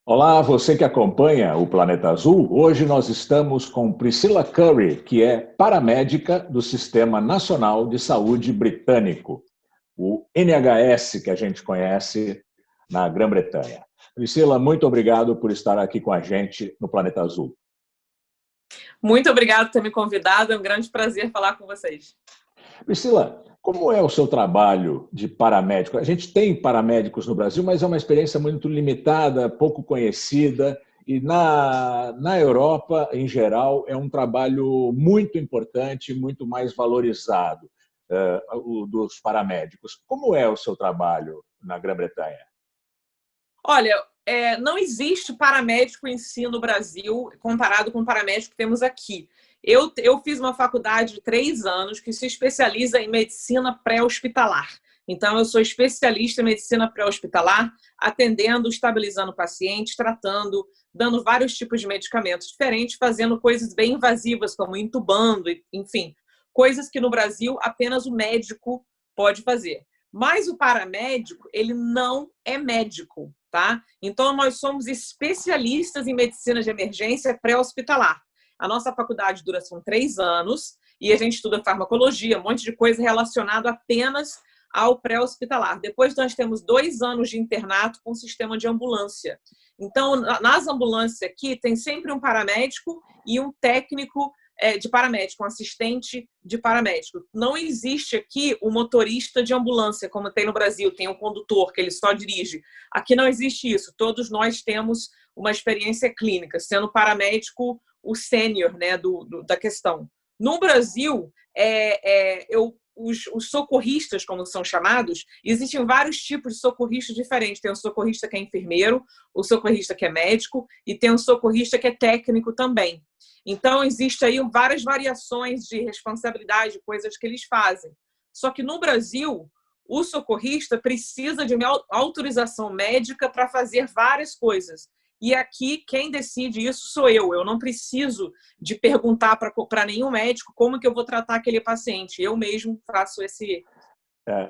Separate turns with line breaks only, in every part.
Olá, você que acompanha o Planeta Azul. Hoje nós estamos com Priscilla Curry, que é paramédica do Sistema Nacional de Saúde Britânico, o NHS, que a gente conhece na Grã-Bretanha. Priscilla, muito obrigado por estar aqui com a gente no Planeta Azul.
Muito obrigada por ter me convidado, é um grande prazer falar com vocês.
Priscilla, como é o seu trabalho de paramédico? A gente tem paramédicos no Brasil, mas é uma experiência muito limitada, pouco conhecida, e na Europa, em geral, é um trabalho muito importante, muito mais valorizado, o dos paramédicos. Como é o seu trabalho na Grã-Bretanha?
Olha, não existe paramédico em si no Brasil comparado com o paramédico que temos aqui. Eu fiz uma faculdade de 3 anos que se especializa em medicina pré-hospitalar. Então, eu sou especialista em medicina pré-hospitalar, atendendo, estabilizando pacientes, tratando, dando vários tipos de medicamentos diferentes, fazendo coisas bem invasivas, como intubando, enfim, coisas que no Brasil apenas o médico pode fazer. Mas o paramédico, ele não é médico, tá? Então, nós somos especialistas em medicina de emergência pré-hospitalar. A nossa faculdade são 3 anos e a gente estuda farmacologia, um monte de coisa relacionada apenas ao pré-hospitalar. Depois nós temos 2 anos de internato com sistema de ambulância. Então, nas ambulâncias aqui, tem sempre um paramédico e um técnico de paramédico, um assistente de paramédico. Não existe aqui o motorista de ambulância, como tem no Brasil, tem um condutor que ele só dirige. Aqui não existe isso. Todos nós temos uma experiência clínica, sendo paramédico o sênior, né, da questão. No Brasil, os socorristas, como são chamados, existem vários tipos de socorristas diferentes. Tem o socorrista que é enfermeiro, o socorrista que é médico e tem o socorrista que é técnico também. Então, existe aí várias variações de responsabilidade, coisas que eles fazem. Só que no Brasil, o socorrista precisa de uma autorização médica para fazer várias coisas. E aqui, quem decide isso sou eu. Eu não preciso de perguntar para nenhum médico como que eu vou tratar aquele paciente. Eu mesmo faço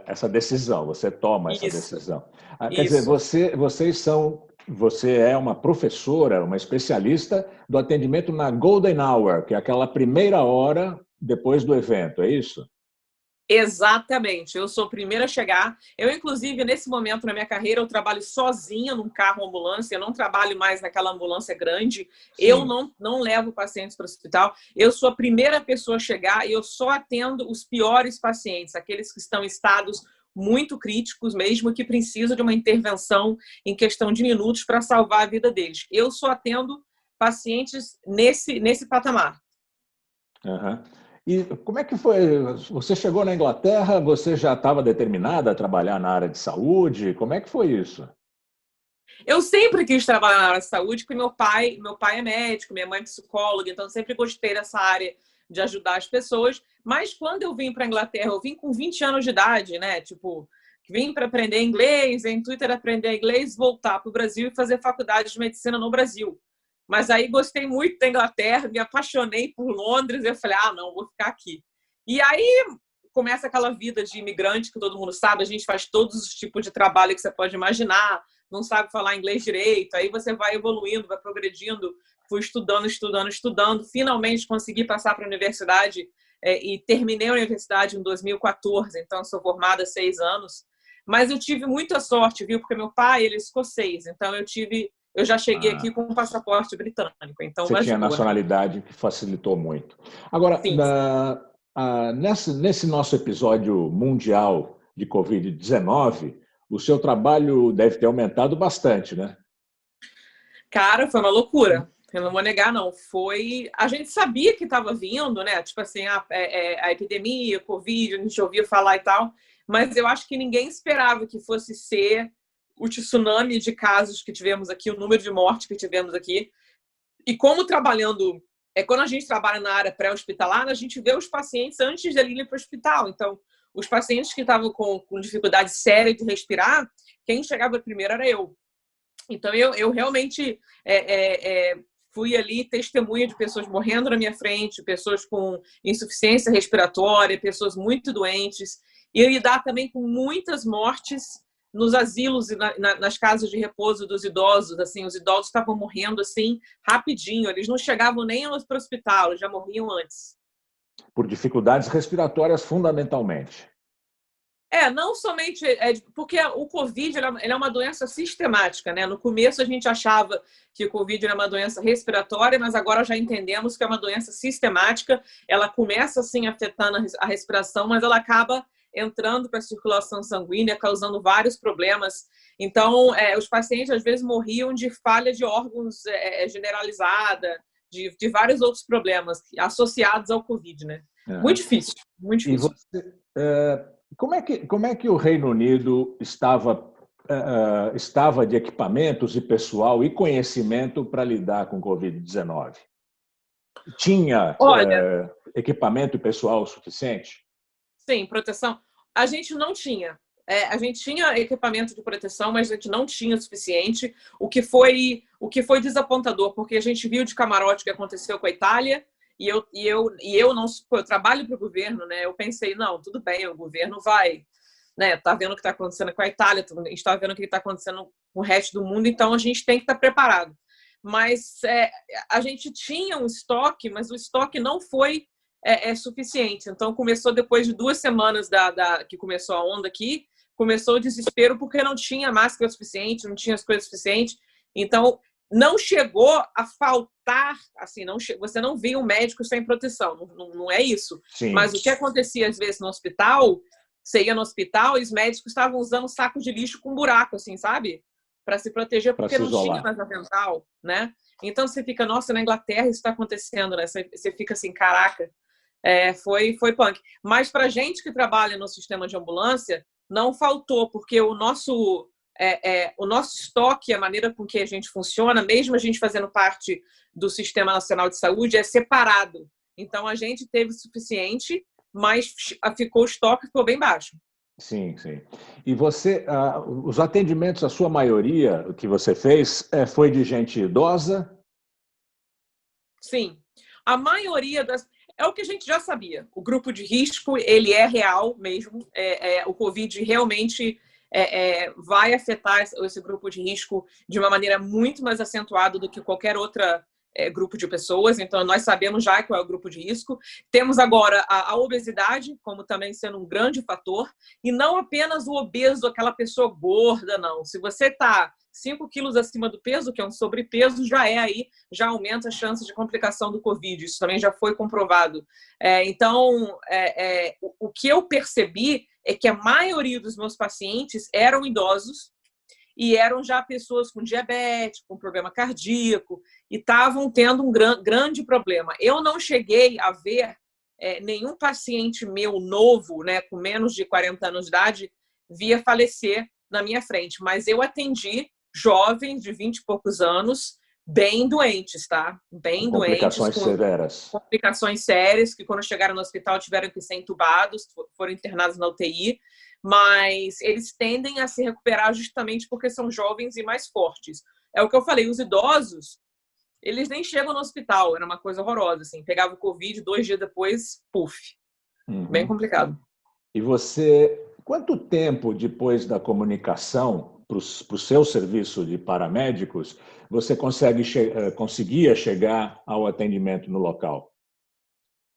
Essa decisão, você toma essa
isso.
decisão. Quer dizer, você é uma professora, uma especialista do atendimento na Golden Hour, que é aquela primeira hora depois do evento, é isso?
Exatamente, eu sou a primeira a chegar. Eu, inclusive, nesse momento na minha carreira, eu trabalho sozinha num carro ambulância, eu não trabalho mais naquela ambulância grande, eu
Sim.
não levo pacientes para o hospital, eu sou a primeira pessoa a chegar e eu só atendo os piores pacientes, aqueles que estão em estados muito críticos mesmo, que precisam de uma intervenção em questão de minutos para salvar a vida deles. Eu só atendo pacientes nesse patamar.
Uhum. E como é que foi? Você chegou na Inglaterra, você já estava determinada a trabalhar na área de saúde? Como é que foi isso?
Eu sempre quis trabalhar na área de saúde, porque meu pai é médico, minha mãe é psicóloga, então eu sempre gostei dessa área de ajudar as pessoas. Mas quando eu vim para a Inglaterra, eu vim com 20 anos de idade, né? Tipo, vim para aprender inglês, em Twitter aprender inglês, voltar para o Brasil e fazer faculdade de medicina no Brasil. Mas aí gostei muito da Inglaterra, me apaixonei por Londres, e eu falei, não, vou ficar aqui. E aí começa aquela vida de imigrante que todo mundo sabe, a gente faz todos os tipos de trabalho que você pode imaginar, não sabe falar inglês direito, aí você vai evoluindo, vai progredindo, fui estudando, finalmente consegui passar para a universidade e terminei a universidade em 2014, então sou formada há 6 anos, mas eu tive muita sorte, viu, porque meu pai, ele é escocês, então eu já cheguei aqui
Ah,
com um passaporte britânico, então
você tinha
ajudou, né?
nacionalidade que facilitou muito. Agora,
Sim.
nesse nosso episódio mundial de Covid-19, o seu trabalho deve ter aumentado bastante, né?
Cara, foi uma loucura. Eu não vou negar, não. A gente sabia que estava vindo, né? Tipo assim, a epidemia, Covid, a gente ouvia falar e tal. Mas eu acho que ninguém esperava que fosse ser o tsunami de casos que tivemos aqui, o número de mortes que tivemos aqui. E como quando a gente trabalha na área pré-hospitalar, a gente vê os pacientes antes de irem para o hospital. Então, os pacientes que estavam com dificuldade séria de respirar, quem chegava primeiro era eu. Então, eu realmente fui ali testemunha de pessoas morrendo na minha frente, pessoas com insuficiência respiratória, pessoas muito doentes, e lidar também com muitas mortes nos asilos e nas casas de repouso dos idosos, assim, os idosos estavam morrendo assim rapidinho, eles não chegavam nem para o hospital, eles já morriam antes.
Por dificuldades respiratórias, fundamentalmente.
Não somente porque o Covid ele é uma doença sistemática, né? No começo a gente achava que o Covid era uma doença respiratória, mas agora já entendemos que é uma doença sistemática. Ela começa assim afetando a respiração, mas ela acaba entrando para a circulação sanguínea, causando vários problemas. Então, os pacientes às vezes morriam de falha de órgãos generalizada, de vários outros problemas associados ao Covid, né? Muito difícil, muito difícil.
E você, como é que o Reino Unido estava de equipamentos e pessoal e conhecimento para lidar com Covid-19? Tinha equipamento e pessoal suficiente?
Sim, proteção. A gente não tinha. A gente tinha equipamento de proteção, mas a gente não tinha o suficiente, o que foi desapontador, porque a gente viu de camarote o que aconteceu com a Itália, e eu não, eu trabalho para o governo, né? Eu pensei, não, tudo bem, o governo vai, né? Tá vendo o que está acontecendo com a Itália, a gente está vendo o que está acontecendo com o resto do mundo, então a gente tem que estar preparado. Mas a gente tinha um estoque, mas o estoque não foi suficiente. Então começou depois de 2 semanas que começou a onda aqui, começou o desespero porque não tinha máscara suficiente, não tinha as coisas suficientes. Então não chegou a faltar, assim, você não via um médico sem proteção, não é isso.
Sim.
Mas o que acontecia às vezes no hospital, você ia no hospital e os médicos estavam usando saco de lixo com buraco, assim, sabe? Para se proteger, porque não tinha mais avental, né? Então você fica, nossa, na Inglaterra isso está acontecendo, né? Você fica assim, caraca, foi punk. Mas para gente que trabalha no sistema de ambulância, não faltou, porque o nosso estoque, a maneira com que a gente funciona, mesmo a gente fazendo parte do Sistema Nacional de Saúde, é separado. Então, a gente teve o suficiente, mas o estoque ficou bem baixo.
Sim, sim. E você, os atendimentos, a sua maioria, o que você fez, foi de gente idosa?
Sim. A maioria é o que a gente já sabia. O grupo de risco, ele é real mesmo. O Covid realmente vai afetar esse grupo de risco de uma maneira muito mais acentuada do que qualquer outra grupo de pessoas. Então, nós sabemos já qual é o grupo de risco. Temos agora a obesidade como também sendo um grande fator. E não apenas o obeso, aquela pessoa gorda, não. Se você está 5 quilos acima do peso, que é um sobrepeso, já aumenta a chance de complicação do Covid. Isso também já foi comprovado. Então, o que eu percebi é que a maioria dos meus pacientes eram idosos e eram já pessoas com diabetes, com problema cardíaco, e estavam tendo um grande problema. Eu não cheguei a ver nenhum paciente meu novo, né, com menos de 40 anos de idade, via falecer na minha frente, mas eu atendi jovens de 20 e poucos anos, bem doentes, tá? Bem doentes.
Complicações severas.
Complicações sérias, que quando chegaram no hospital tiveram que ser entubados, foram internados na UTI, mas eles tendem a se recuperar justamente porque são jovens e mais fortes. É o que eu falei, os idosos, eles nem chegam no hospital, era uma coisa horrorosa, assim, pegava o Covid, 2 dias depois, puf. Bem complicado.
E você, quanto tempo depois da comunicação para o seu serviço de paramédicos, você conseguia chegar ao atendimento no local?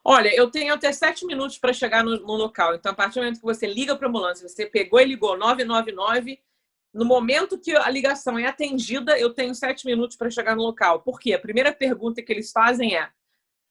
Olha, eu tenho até 7 minutos para chegar no local. Então, a partir do momento que você liga para a ambulância, você pegou e ligou 999, no momento que a ligação é atendida, eu tenho 7 minutos para chegar no local. Por quê? A primeira pergunta que eles fazem é: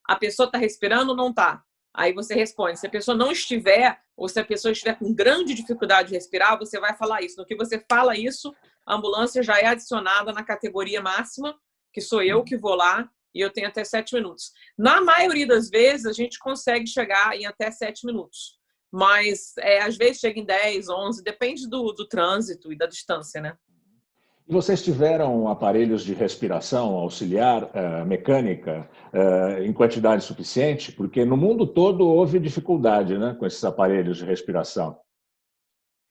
a pessoa está respirando ou não está? Aí você responde. Se a pessoa não estiver, ou se a pessoa estiver com grande dificuldade de respirar, você vai falar isso. No que você fala isso, a ambulância já é adicionada na categoria máxima, que sou eu que vou lá, e eu tenho até 7 minutos. Na maioria das vezes, a gente consegue chegar em até 7 minutos. Mas, às vezes, chega em 10, 11, depende do trânsito e da distância, né?
E vocês tiveram aparelhos de respiração auxiliar, mecânica, em quantidade suficiente? Porque no mundo todo houve dificuldade, né, com esses aparelhos de respiração.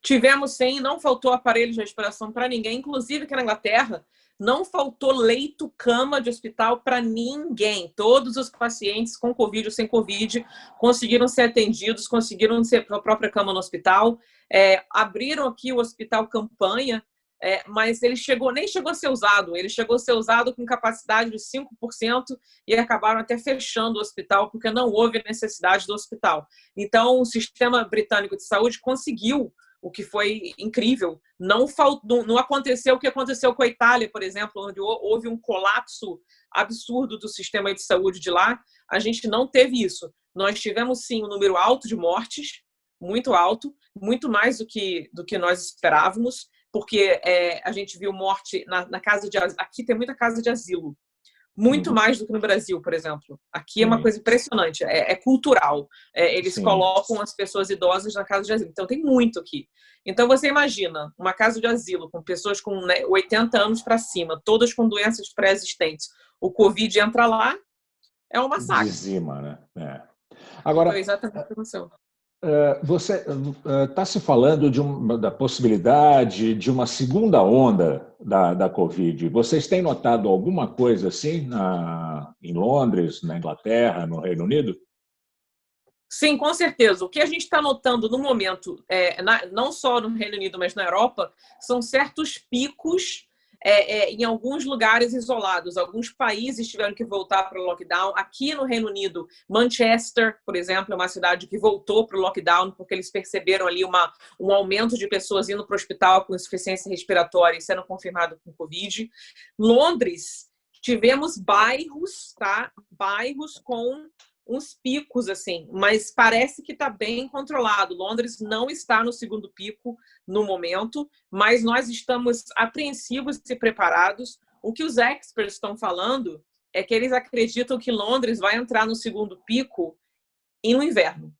Tivemos sim, não faltou aparelho de respiração para ninguém, inclusive aqui na Inglaterra, não faltou leito, cama de hospital para ninguém. Todos os pacientes com Covid ou sem Covid conseguiram ser atendidos, conseguiram ser para a própria cama no hospital. Abriram aqui o hospital campanha, mas ele nem chegou a ser usado. Ele chegou a ser usado com capacidade de 5% e acabaram até fechando o hospital porque não houve necessidade do hospital. Então, o sistema britânico de saúde conseguiu, o que foi incrível. Não aconteceu o que aconteceu com a Itália, por exemplo, onde houve um colapso absurdo do sistema de saúde de lá. A gente não teve isso. Nós tivemos, sim, um número alto de mortes, muito alto, muito mais do que nós esperávamos, porque a gente viu morte na casa de... Aqui tem muita casa de asilo. Muito mais do que no Brasil, por exemplo. Aqui é uma coisa impressionante, é cultural. Eles colocam as pessoas idosas na casa de asilo. Então, tem muito aqui. Então, você imagina uma casa de asilo com pessoas com 80 anos para cima, todas com doenças pré-existentes. O Covid entra lá, é um massacre.
Dizima, né? Agora,
foi exatamente o que aconteceu.
Você está se falando da possibilidade de uma segunda onda da Covid. Vocês têm notado alguma coisa assim em Londres, na Inglaterra, no Reino Unido?
Sim, com certeza. O que a gente está notando no momento, não só no Reino Unido, mas na Europa, são certos picos em alguns lugares isolados. Alguns países tiveram que voltar para o lockdown. Aqui no Reino Unido, Manchester, por exemplo, é uma cidade que voltou para o lockdown porque eles perceberam ali um aumento de pessoas indo para o hospital com insuficiência respiratória e sendo confirmado com Covid. Londres, tivemos bairros, tá? Bairros com uns picos, assim, mas parece que está bem controlado. Londres não está no segundo pico no momento, mas nós estamos apreensivos e preparados. O que os experts estão falando é que eles acreditam que Londres vai entrar no segundo pico no inverno.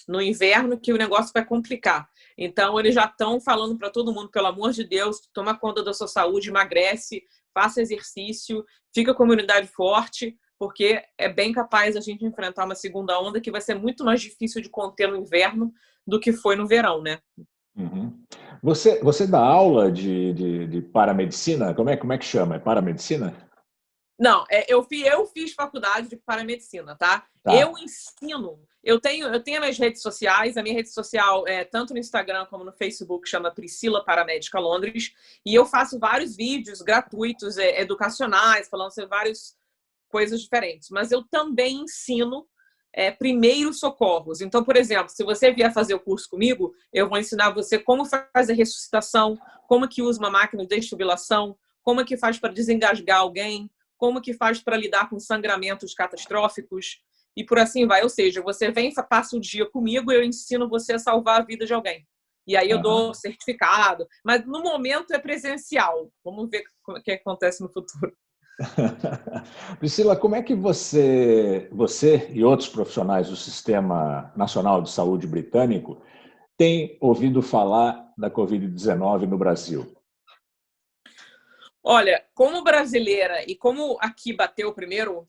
No inverno que o negócio vai complicar. Então, eles já estão falando para todo mundo, pelo amor de Deus, toma conta da sua saúde, emagrece, faça exercício, fica com a imunidade forte, porque é bem capaz a gente enfrentar uma segunda onda que vai ser muito mais difícil de conter no inverno do que foi no verão, né?
Uhum. Você dá aula de paramedicina? Como é que chama? É paramedicina?
Não, eu fiz faculdade de paramedicina, tá? Eu ensino. Eu tenho as minhas redes sociais. A minha rede social tanto no Instagram como no Facebook, chama Priscila Paramédica Londres. E eu faço vários vídeos gratuitos, educacionais, falando sobre várias coisas diferentes. Mas eu também ensino primeiros socorros. Então, por exemplo, se você vier fazer o curso comigo, eu vou ensinar você como fazer ressuscitação, como que usa uma máquina de desfibrilação, como que faz para desengasgar alguém, como que faz para lidar com sangramentos catastróficos e por assim vai. Ou seja, você vem, passa o dia comigo e eu ensino você a salvar a vida de alguém. E aí eu dou certificado. Mas no momento é presencial. Vamos ver o que acontece no futuro.
Priscila, como é que você e outros profissionais do Sistema Nacional de Saúde britânico têm ouvido falar da Covid-19 no Brasil?
Olha, como brasileira e como aqui bateu primeiro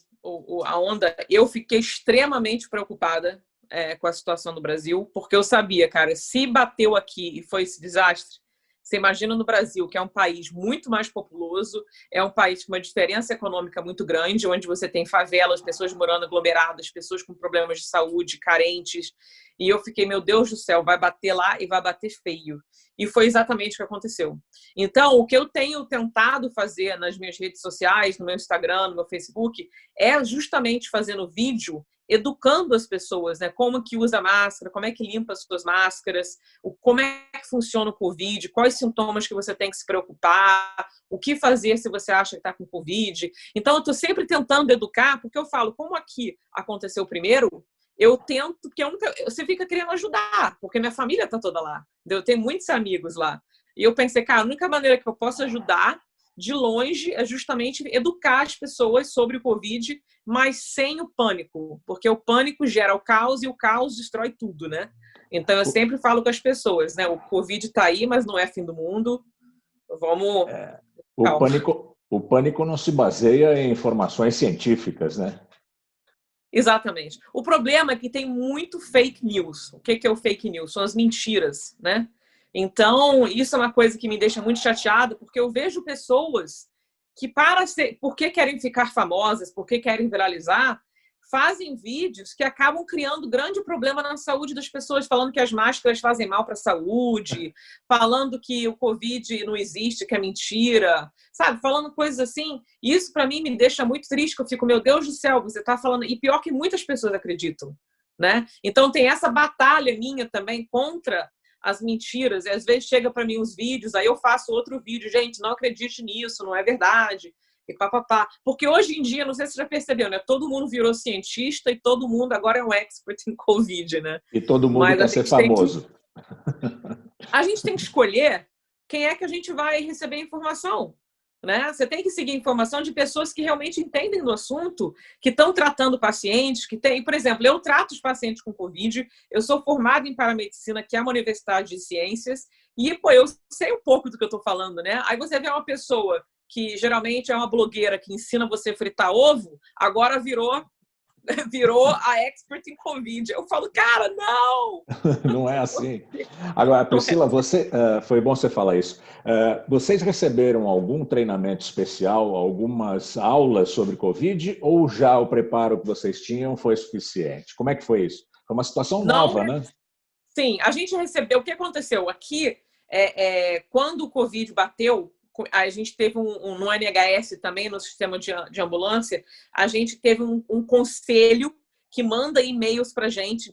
a onda, eu fiquei extremamente preocupada com a situação do Brasil, porque eu sabia, cara, se bateu aqui e foi esse desastre, você imagina no Brasil, que é um país muito mais populoso, é um país com uma diferença econômica muito grande, onde você tem favelas, pessoas morando aglomeradas, pessoas com problemas de saúde, carentes. E eu fiquei, meu Deus do céu, vai bater lá e vai bater feio. E foi exatamente o que aconteceu. Então, o que eu tenho tentado fazer nas minhas redes sociais, no meu Instagram, no meu Facebook, é justamente fazendo vídeo educando as pessoas, né? Como que usa máscara, como é que limpa as suas máscaras, como é que funciona o Covid, quais sintomas que você tem que se preocupar, o que fazer se você acha que está com Covid. Então, eu estou sempre tentando educar, porque eu falo, como aqui aconteceu primeiro, eu tento, porque você fica querendo ajudar, porque minha família está toda lá. Eu tenho muitos amigos lá. E eu pensei, cara, a única maneira que eu posso ajudar de longe é justamente educar as pessoas sobre o Covid, mas sem o pânico, porque o pânico gera o caos e o caos destrói tudo, né? Então eu sempre falo com as pessoas, né? O Covid está aí, mas não é fim do mundo. Vamos...
O pânico não se baseia em informações científicas, né?
Exatamente. O problema é que tem muito fake news. O que é o fake news? São as mentiras, né? Então, isso é uma coisa que me deixa muito chateada, porque eu vejo pessoas que, porque querem ficar famosas, porque querem viralizar, fazem vídeos que acabam criando grande problema na saúde das pessoas, falando que as máscaras fazem mal para a saúde, falando que o Covid não existe, que é mentira, sabe? Falando coisas assim. Isso, para mim, me deixa muito triste, que eu fico, meu Deus do céu, você está falando... E pior que muitas pessoas acreditam, né? Então, tem essa batalha minha também contra as mentiras. E às vezes chega para mim os vídeos, aí eu faço outro vídeo. Gente, não acredite nisso, não é verdade. E papapá. Porque hoje em dia, não sei se você já percebeu, né? Todo mundo virou cientista e todo mundo agora é um expert em Covid, né?
E todo mundo quer ser famoso.
A gente tem que escolher quem é que a gente vai receber informação, né? Você tem que seguir informação de pessoas que realmente entendem do assunto, que estão tratando pacientes, que tem, por exemplo, eu trato os pacientes com Covid, eu sou formada em paramedicina, que é uma universidade de ciências, e, pô, eu sei um pouco do que eu estou falando, né? Aí você vê uma pessoa que geralmente é uma blogueira que ensina você a fritar ovo, agora virou a expert em Covid. Eu falo, cara, não!
Não é assim. Agora, Priscila, foi bom você falar isso. Vocês receberam algum treinamento especial, algumas aulas sobre Covid, ou já o preparo que vocês tinham foi suficiente? Como é que foi isso? Foi uma situação nova, né?
Sim, a gente recebeu... O que aconteceu? Aqui, quando o Covid bateu, a gente teve no NHS também, no sistema de ambulância, a gente teve um conselho que manda e-mails para a gente,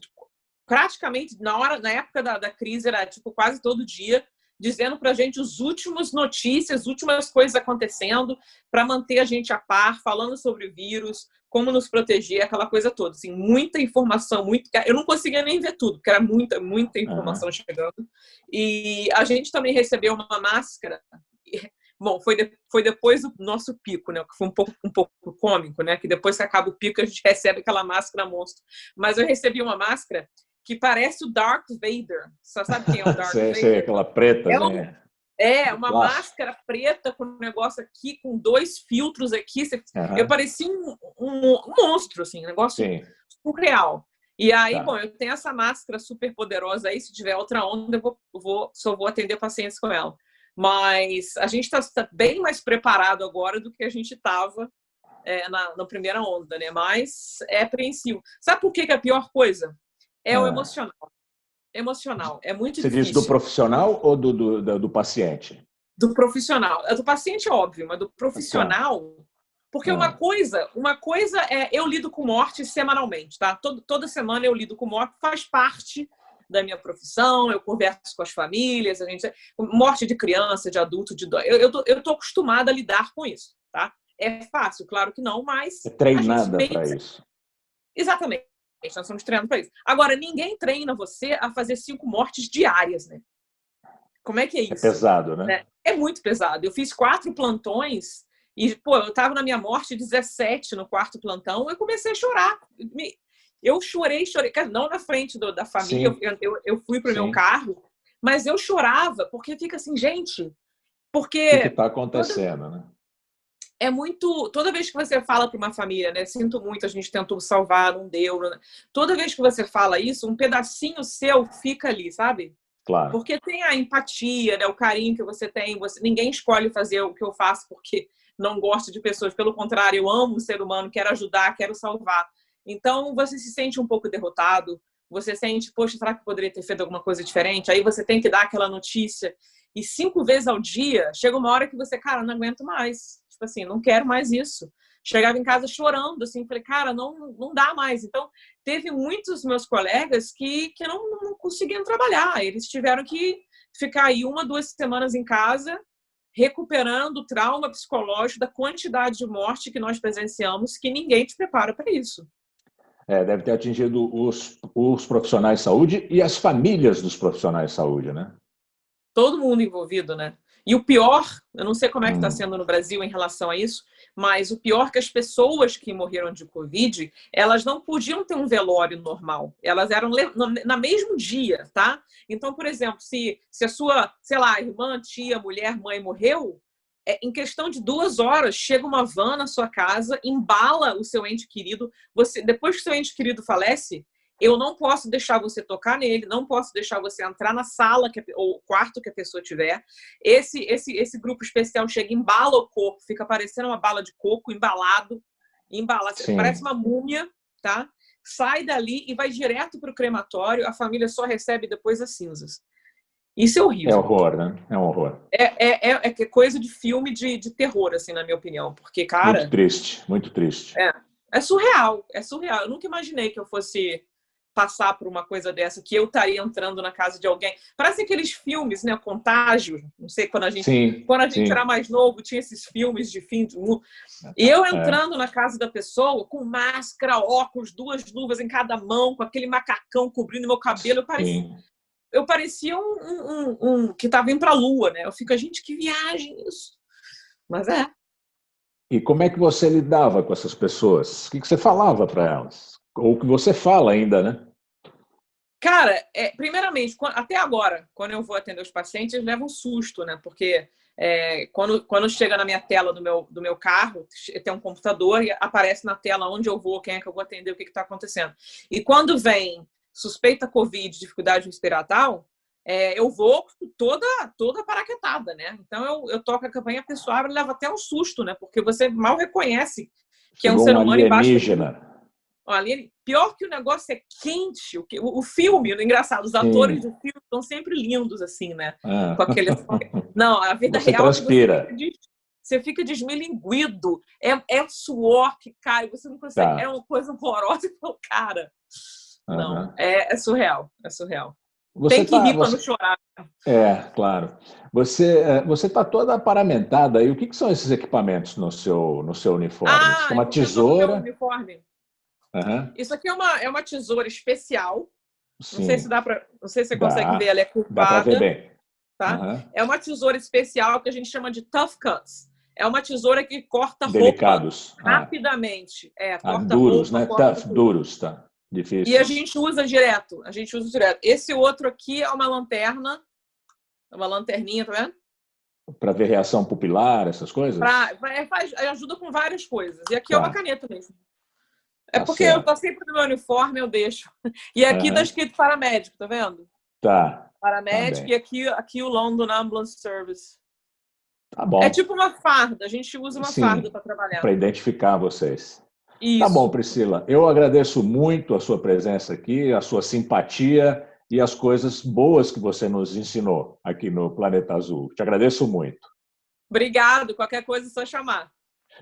praticamente na época da crise, era tipo quase todo dia, dizendo para a gente as últimas notícias, as últimas coisas acontecendo, para manter a gente a par, falando sobre o vírus, como nos proteger, aquela coisa toda. Assim, muita informação, eu não conseguia nem ver tudo, porque era muita informação chegando. E a gente também recebeu uma máscara. Bom, foi depois do nosso pico, né? Que foi um pouco cômico, né? Que depois que acaba o pico, a gente recebe aquela máscara monstro. Mas eu recebi uma máscara que parece o Darth Vader. Você sabe quem é o Darth Vader?
Sei, aquela preta.
Uma máscara preta com um negócio aqui, com 2 filtros aqui. Eu parecia um monstro, assim, um negócio surreal. E aí, bom, eu tenho essa máscara super poderosa aí. Se tiver outra onda, só vou atender pacientes com ela. Mas a gente está bem mais preparado agora do que a gente estava na primeira onda, né? Mas é apreensivo. Sabe por que é a pior coisa? É o emocional. Emocional. É muito difícil.
Você diz do profissional ou do paciente?
Do profissional. Do paciente é óbvio, mas do profissional... Porque uma coisa é... Eu lido com morte semanalmente, tá? Toda semana eu lido com morte, faz parte da minha profissão, eu converso com as famílias, morte de criança, de adulto, de dor. Eu tô acostumada a lidar com isso, tá? É fácil, claro que não, mas...
É treinada para isso.
Exatamente. Nós estamos treinando para isso. Agora, ninguém treina você a fazer 5 mortes diárias, né? Como é que é isso?
É pesado, né?
É muito pesado. Eu fiz 4 plantões e, pô, eu estava na minha morte 17 no 4º plantão, eu comecei a chorar. Eu chorei, não na frente da família, eu fui para o meu carro, mas eu chorava, porque fica assim, gente, porque...
O que está acontecendo, né?
É muito... Toda vez que você fala para uma família, né? Sinto muito, a gente tentou salvar, não deu. Né? Toda vez que você fala isso, um pedacinho seu fica ali, sabe?
Claro.
Porque tem a empatia, né? O carinho que você tem. Ninguém escolhe fazer o que eu faço porque não gosto de pessoas. Pelo contrário, eu amo o ser humano, quero ajudar, quero salvar. Então, você se sente um pouco derrotado. Você sente, poxa, será que eu poderia ter feito alguma coisa diferente? Aí você tem que dar aquela notícia. E 5 vezes ao dia, chega uma hora que você, cara, não aguento mais. Tipo assim, não quero mais isso. Chegava em casa chorando, assim, falei, cara, não dá mais. Então, teve muitos meus colegas que não conseguiam trabalhar. Eles tiveram que ficar aí 1, 2 semanas em casa, recuperando o trauma psicológico da quantidade de morte que nós presenciamos, que ninguém te prepara para isso.
Deve ter atingido os profissionais de saúde e as famílias dos profissionais de saúde, né?
Todo mundo envolvido, né? E o pior, eu não sei como é que está sendo no Brasil em relação a isso, mas o pior é que as pessoas que morreram de Covid, elas não podiam ter um velório normal. Elas eram no mesmo dia, tá? Então, por exemplo, se a sua, sei lá, irmã, tia, mulher, mãe morreu, em questão de 2 horas, chega uma van na sua casa, embala o seu ente querido. Depois que o seu ente querido falece, Eu não posso deixar você tocar nele, não posso deixar você entrar na sala ou quarto que a pessoa tiver. Esse grupo especial chega, embala o corpo, fica parecendo uma bala de coco, embalado, parece uma múmia, tá? Sai dali e vai direto para o crematório, a família só recebe depois as cinzas. Isso é horrível.
É horror, né? É um horror.
É coisa de filme de terror, assim, na minha opinião. Porque, cara...
Muito triste, muito triste.
É surreal, é surreal. Eu nunca imaginei que eu fosse passar por uma coisa dessa, que eu estaria entrando na casa de alguém. Parece aqueles filmes, né? Contágio. Não sei, quando a gente era mais novo, tinha esses filmes de fim do mundo. E eu entrando na casa da pessoa, com máscara, óculos, 2 luvas em cada mão, com aquele macacão cobrindo meu cabelo. Eu parecia um que estava indo para a Lua, né? Eu fico, gente, que viagem isso. Mas é.
E como é que você lidava com essas pessoas? O que você falava para elas? Ou o que você fala ainda, né?
Cara, primeiramente, até agora, quando eu vou atender os pacientes, eles levam um susto, né? Porque quando chega na minha tela do meu carro, tem um computador e aparece na tela onde eu vou, quem é que eu vou atender, o que está acontecendo. E quando vem suspeita Covid, dificuldade respiratória, eu vou toda paraquetada, né? Então eu toco a campanha, a pessoa abre e leva até um susto, né? Porque você mal reconhece que é um ser humano embaixo. Pior que o negócio é quente. O filme, engraçado, os atores do filme estão sempre lindos, assim, né? Com aquele... Não, a vida real
transpira.
Você fica desmilinguido. É suor que cai, você não consegue. É uma coisa horrorosa. Cara, não, é surreal. É surreal. Tem que rir para não chorar.
Claro. Você está toda paramentada aí. O que são esses equipamentos no seu uniforme? Isso é uma tesoura?
Uniforme. Isso aqui é uma tesoura especial.
Sim.
Não sei se dá para, não sei se você consegue ver, ela é curvada.
Dá para ver bem.
Tá? É uma tesoura especial que a gente chama de tough cuts. É uma tesoura que corta
Delicados.
roupa rapidamente. Corta
duros,
roupa,
né? Tough, duros, tá? Difícil.
E a gente usa direto. Esse outro aqui é uma lanterninha, tá vendo?
Para ver reação pupilar, essas coisas?
Ajuda com várias coisas. E aqui é uma caneta mesmo. Porque eu tô sempre no meu uniforme, eu deixo. E aqui tá escrito paramédico, tá vendo?
Tá.
Paramédico, e aqui o London Ambulance Service.
Tá bom.
É tipo uma farda, a gente usa uma farda para trabalhar.
Para identificar vocês.
Isso.
Tá bom, Priscila. Eu agradeço muito a sua presença aqui, a sua simpatia e as coisas boas que você nos ensinou aqui no Planeta Azul. Te agradeço muito.
Obrigado. Qualquer coisa é só chamar.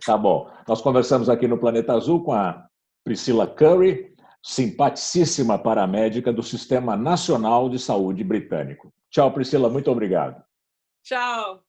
Tá bom. Nós conversamos aqui no Planeta Azul com a Priscila Curry, simpaticíssima paramédica do Sistema Nacional de Saúde Britânico. Tchau, Priscila. Muito obrigado.
Tchau.